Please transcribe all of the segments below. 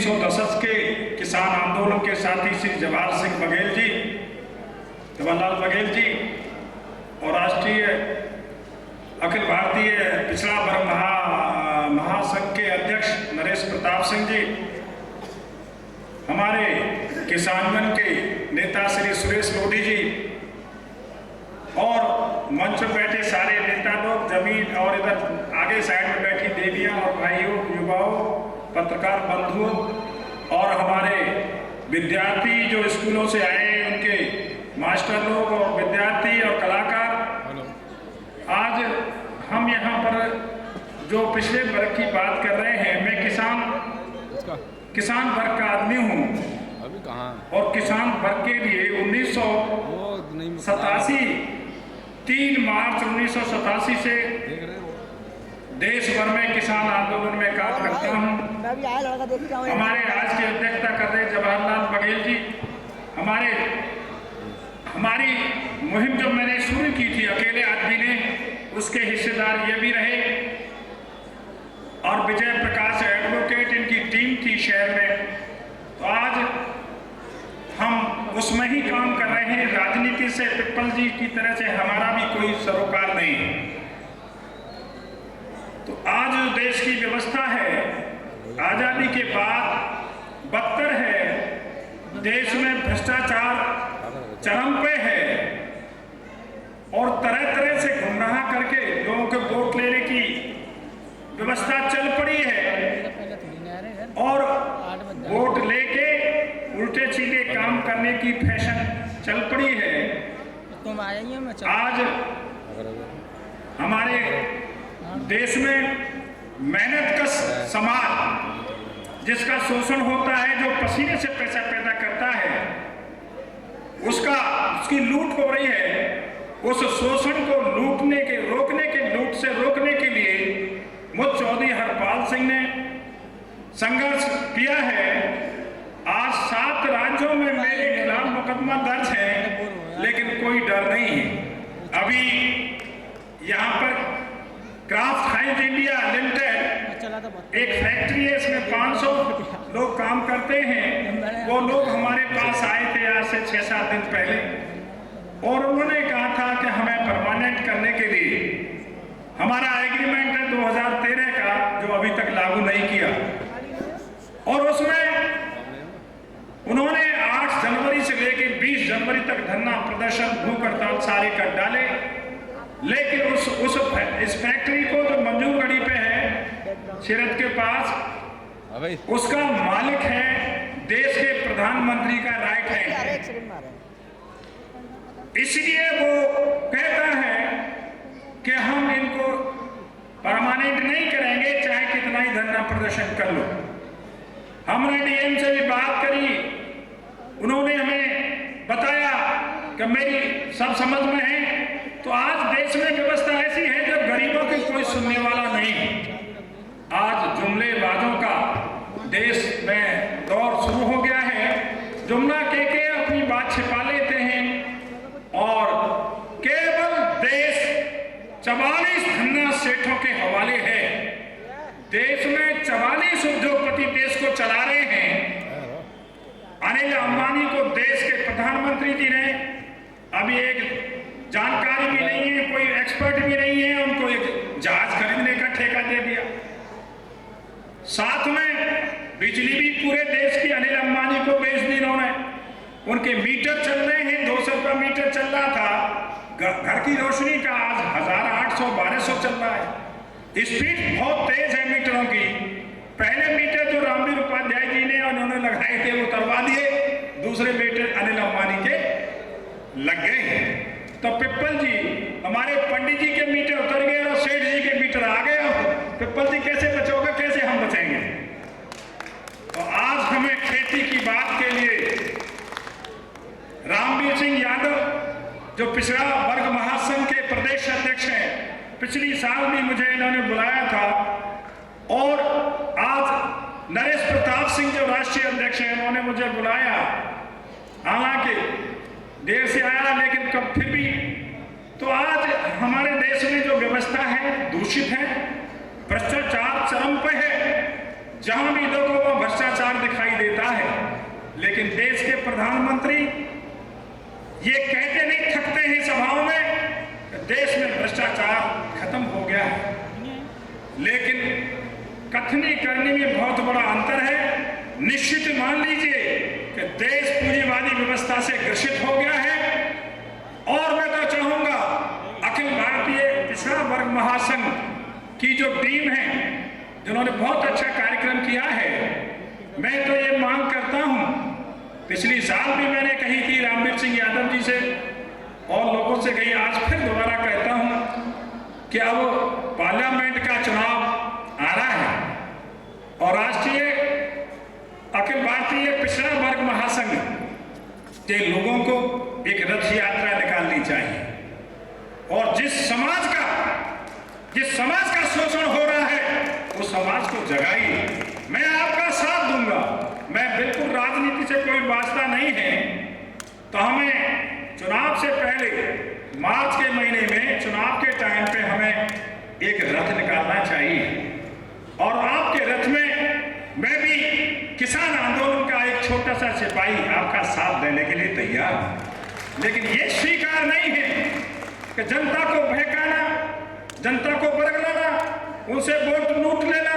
1910 के किसान आंदोलन के साथी श्री जवाहर सिंह बघेल जी, जवाहरलाल बघेल जी और राष्ट्रीय अखिल भारतीय पिछड़ा वर्ग महासंघ के अध्यक्ष नरेश प्रताप सिंह जी, हमारे किसानमन के नेता श्री सुरेश लोधी जी और मंच पर बैठे सारे नेता लोग, जमीन और इधर आगे साइड में बैठी देवियां और भाइयों, युवाओं, पत्रकार बंधुओं और हमारे विद्यार्थी जो स्कूलों से आए, उनके मास्टर लोग और विद्यार्थी और कलाकार, आज हम यहाँ पर जो पिछले वर्ग की बात कर रहे हैं, मैं किसान वर्ग का आदमी हूँ और किसान वर्ग के लिए 3 मार्च 1987 से देश भर में किसान आंदोलन में काम करता हूँ। हमारे आज की अध्यक्षता कर रहे जवाहरलाल बघेल जी, हमारी मुहिम जो मैंने शुरू की थी अकेले आदमी ने, उसके हिस्सेदार ये भी रहे और विजय प्रकाश एडवोकेट इनकी टीम थी शहर में। तो आज हम उसमें ही काम कर रहे हैं। राजनीति से पिप्पल जी की तरह से हमारा भी कोई सरोकार नहीं है। तो आज जो देश की व्यवस्था है आजादी के बाद बदतर है, देश में भ्रष्टाचार चरम पे है और तरह तरह से गुमराह करके लोगों के वोट लेने की व्यवस्था चल पड़ी है और वोट लेके उल्टे सीधे काम करने की फैशन चल पड़ी है। आज हमारे देश में मेहनत का समाज, जिसका शोषण होता है, जो पसीने से पैसा पैदा करता है, उसकी लूट हो रही है। उस शोषण को रोकने के लिए मुझ चौधरी हरपाल सिंह ने संघर्ष किया है। आज 7 राज्यों में मेरे खिलाफ मुकदमा दर्ज है, लेकिन कोई डर नहीं है। अभी यहाँ पर क्राफ्ट हाइज इंडिया लिमिटेड एक फैक्ट्री है, इसमें 500 लोग काम करते हैं। वो लोग हमारे पास आए थे आज से 6-7 दिन पहले और उन्होंने कहा था कि हमें परमानेंट करने के लिए हमारा एग्रीमेंट है 2013 का, जो अभी तक लागू नहीं किया, और उसमें उन्होंने 8 जनवरी से लेकर 20 जनवरी तक धरना प्रदर्शन, भूख हड़ताल सारे कर डाले। लेकिन इस फैक्ट्री को जो मंजूरगढ़ी पे है, सिरत के पास, उसका मालिक है देश के प्रधानमंत्री का राइट है। इसलिए वो कहता है कि हम इनको परमानेंट नहीं करेंगे, चाहे कितना ही धरना प्रदर्शन कर लो। हमने डीएम से भी बात करी, उन्होंने हमें बताया कि मेरी सब समझ में है। तो आज देश में व्यवस्था ऐसी है जो गरीबों की कोई सुनने वाला नहीं। आज जुमलेबाजों का देश में दौर शुरू हो गया है। जुमला के अपनी बात छिपा लेते हैं और केवल देश 44 धन्ना सेठों के हवाले है। देश में 44 उद्योगपति देश को चला रहे हैं। अनिल अंबानी को देश के प्रधानमंत्री जी ने, अभी एक जानकारी भी नहीं है, कोई एक्सपर्ट भी नहीं है, उनको एक जहाज खरीदने का ठेका दे दिया। साथ में बिजली भी पूरे देश की अनिल अंबानी को बेच दी इन्होंने। उनके मीटर चल रहे हैं, 200 रुपया मीटर चल रहा था घर की रोशनी का, आज 1800-1200 चल रहा है। स्पीड बहुत तेज है मीटरों की। पहले मीटर जो रामवीर उपाध्याय जी ने उन्होंने लगाए थे वो उतरवा दिए, दूसरे मीटर अनिल अंबानी के लग गए हैं। तो पिप्पल जी, हमारे पंडित जी के मीटर उतर गए और सेठ जी के मीटर आ गए। पिप्पल जी कैसे बचोगे, कैसे हम बचेंगे? तो आज हमें खेती की बात के लिए रामवीर सिंह यादव, जो पिछड़ा वर्ग महासंघ के प्रदेश अध्यक्ष हैं, पिछली साल भी मुझे इन्होंने बुलाया था, और आज नरेश प्रताप सिंह जो राष्ट्रीय अध्यक्ष हैं, उन्होंने मुझे बुलाया। हालांकि देर से आया, लेकिन कब फिर भी। तो आज हमारे देश में जो व्यवस्था है दूषित है, भ्रष्टाचार चरम पे है। जहां भी देखो वो भ्रष्टाचार दिखाई लेकिन देश के प्रधानमंत्री ये कहते नहीं थकते हैं सभाओं में कि देश में भ्रष्टाचार खत्म हो गया है, लेकिन कथनी करने में बहुत बड़ा अंतर है। निश्चित मान लीजिए कि देश पूंजीवादी व्यवस्था से ग्रसित हो गया है। और मैं तो चाहूंगा अखिल भारतीय पिछड़ा वर्ग महासंघ की जो टीम है, जिन्होंने बहुत अच्छा कार्यक्रम किया है, मैं तो ये मांग करता हूं, पिछली साल भी मैंने कही थी रामवीर सिंह यादव जी से और लोगों से कही, आज फिर दोबारा कहता हूं कि अब पार्लियामेंट का चुनाव आ रहा है और राष्ट्रीय अखिल भारतीय पिछड़ा वर्ग महासंघ के लोगों को एक रथ यात्रा निकालनी चाहिए और जिस समाज का शोषण हो रहा है उस समाज को जगाइए। मैं आपका साथ दूंगा, मैं बिल्कुल राजनीति से कोई वास्ता नहीं है। तो हमें चुनाव से पहले मार्च के महीने में चुनाव के टाइम पे हमें एक रथ निकालना चाहिए और आपके रथ में मैं भी किसान आंदोलन का एक छोटा सा सिपाही आपका साथ देने के लिए तैयार हूं। लेकिन ये स्वीकार नहीं है कि जनता को बहकाना, जनता को बरगलाना, उनसे वोट लूट लेना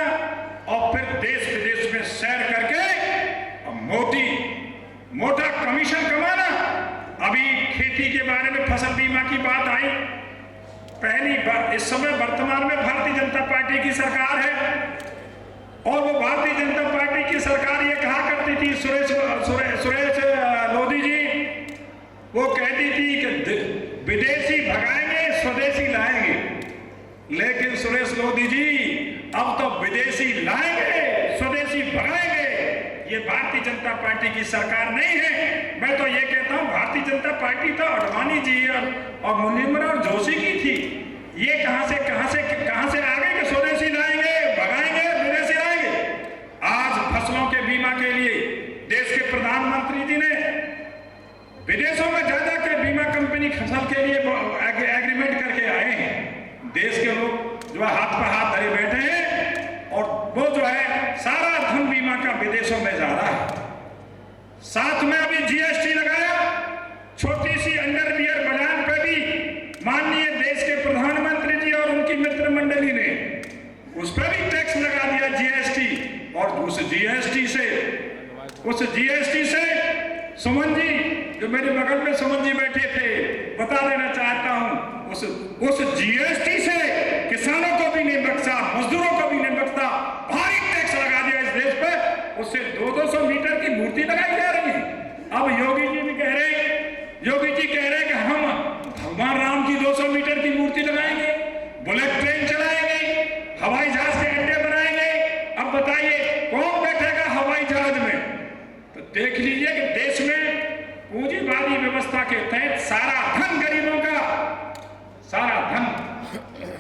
और फिर देश विदेश में सैर करके मोटा कमीशन कमाना। अभी खेती के बारे में फसल बीमा की बात आई, पहली बार इस समय वर्तमान में भारतीय जनता पार्टी की सरकार है और वो भारतीय जनता पार्टी की सरकार ये कहा करती थी, सुरेश लोधी जी वो कहती थी कि विदेशी भगाएंगे स्वदेशी लाएंगे, लेकिन सुरेश लोधी जी अब तो विदेशी लाएंगे स्वदेशी भगाएंगे। ये भारतीय जनता पार्टी की सरकार नहीं है। मैं तो ये कहता हूं भारतीय जनता पार्टी तो अडवाणी जी और मुरलीधर जोशी की थी। ये कहां से आ गए कि स्वदेशी लाएंगे, भगाएंगे, विदेशी लाएंगे। आज फसलों के बीमा के लिए देश के प्रधानमंत्री जी ने विदेशों में ज्यादा के बीमा कंपनी फसल के लिए एग्रीमेंट करके आए हैं। देश के लोग जो हाथ पर हाथ धरे बैठे हैं और वो जो है सारा धन बीमा का विदेशों में जा रहा है। साथ में अभी जीएसटी लगाया, छोटी सी अंडरवियर बाजार पे भी माननीय देश के प्रधानमंत्री जी और उनकी मित्र मंडली ने उस पर भी टैक्स लगा दिया जीएसटी। और उस जीएसटी से सुमन जी जो मेरे बगल में सुमन जी बैठे थे, बता देना चाहता हूं उस जीएसटी से किसानों को भी नहीं बख्शा, मजदूरों को भी नहीं बख्शा, भारी टैक्स लगा दिया इस देश पे। उससे 200 मीटर की मूर्ति लगाई जा रही है। अब योगी जी कह रहे कि हम भगवान राम की 200 मीटर की मूर्ति लगाएंगे, बुलेट ट्रेन चलाएंगे, हवाई जहाज के अड्डे बनाएंगे। अब बताइए कौन बैठेगा हवाई जहाज में? तो देख लीजिए कि देश में पूंजीवादी व्यवस्था के तहत सारा धन गरीबों का, सारा धन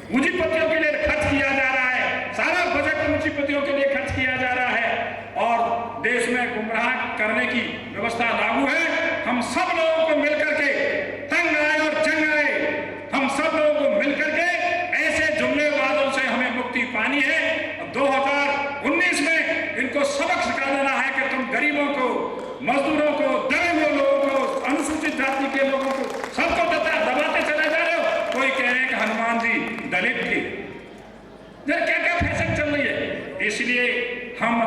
पूंजीपतियों के लिए खर्च किया जा रहा है, सारा बजट पूंजीपतियों के लिए खर्च किया जा रहा है और देश में गुमराह करने की व्यवस्था लागू है। हम सब लोगों को मिलकर के तंग आए और जंग आए, हम सब लोगों को मिलकर के ऐसे जुमलेबाजों से हमें मुक्ति पानी है। 2019 में इनको सबक सिखा देना है कि तुम गरीबों को, मजदूरों को, दबे हुए लोगों को, अनुसूचित जाति के लोगों को सबको दबाते चले जा रहे हो। कोई कह रहे हैं कि हनुमान जी दलित थे। क्या क्या फैशन चल रही है। इसलिए हम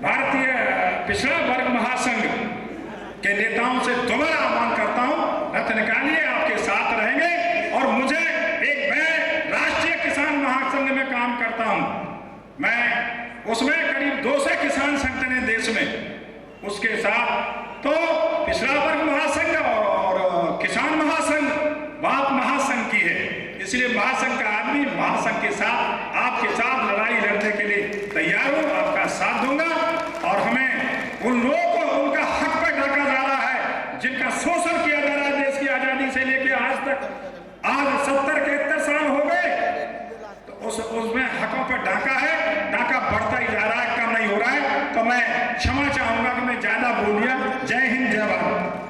भारतीय पिछड़ा वर्ग महासंघ के नेताओं से दोबारा आह्वान करता हूं, रथ निकालिए, आपके साथ रहेंगे। और मुझे मैं राष्ट्रीय किसान महासंघ में काम करता हूं, मैं उसमें करीब 200 किसान संगठन है देश में। उसके साथ तो पिछड़ा वर्ग महासंघ और किसान महासंघ बात महासंघ की है। इसलिए महासंघ का आदमी महासंघ के साथ, आपके साथ लड़ाई लड़ने के लिए तैयार हूं, आपका साथ दूंगा। और हमें उन लोगों को उनका हक पर ढका जा रहा है जिनका शोषण किया जा रहा है देश की आजादी से लेकर आज तक, आज 70-71 साल हो गए, तो उसमें हकों पर ढाका है, ढाका बढ़ता ही जा रहा है, कम नहीं हो रहा है। तो मैं क्षमा चाहूंगा कि मैं ज्यादा बोल दिया। जय हिंद, जय भारत।